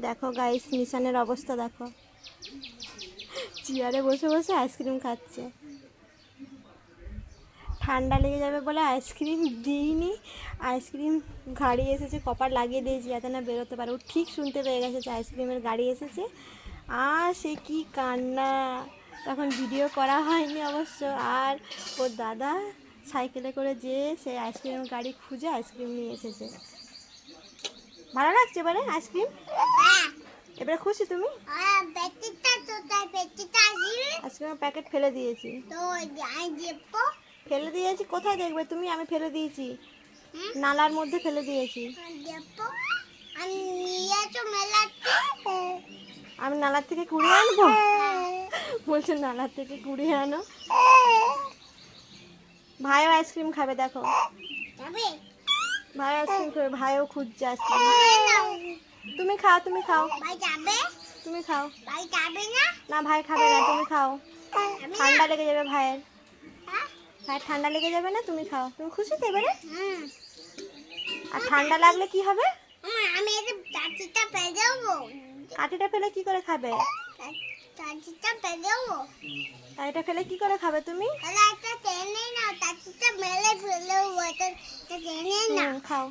দেখো গাইস, নিশানের অবস্থা দেখো, চেয়ারে বসে বসে আইসক্রিম খাচ্ছে। ঠান্ডা লেগে যাবে বলে আইসক্রিম দিইনি। আইসক্রিম গাড়ি এসেছে, কপার লাগিয়ে দিয়েছি যাতে না বেরোতে পারে। ও ঠিক শুনতে পেয়ে গেছে যে আইসক্রিমের গাড়ি এসেছে। আর সে কি কান্না! তখন ভিডিও করা হয়নি অবশ্য। আর ওর দাদা সাইকেলে করে যেয়ে সে আইসক্রিমের গাড়ি খুঁজে আইসক্রিম নিয়ে এসেছে। ভালো লাগছে এবারে আইসক্রিম? এবারে খুশি তুমি? আইসক্রিমের প্যাকেট ফেলে দিয়েছি। ফেলে দিয়েছি কোথায় দেখবে তুমি? আমি ফেলে দিয়েছি, নালার মধ্যে ফেলে দিয়েছি। আমি নালার থেকে কুড়িয়ে আনবো? বলছে নালার থেকে কুড়িয়ে আনো। ভাইও আইসক্রিম খাবে দেখো, ভাই আইসক্রিম খাবে, ভাইও খুঁজছে আইসক্রিম। তুমি খাও, তুমি খাও, তুমি খাও। না ভাই খাবে না, তুমি খাও। ঠান্ডা লেগে যাবে ভাইয়ের, ভাই ঠান্ডা লেগে যাবে না, তুমি খাও। তুমি খুশি তো এবারে? আর ঠান্ডা লাগলে কি হবে? কাঠিটা ফেলে কি করে খাবে? কাঠিটা ফেলে কি করে খাবে তুমি? খাও।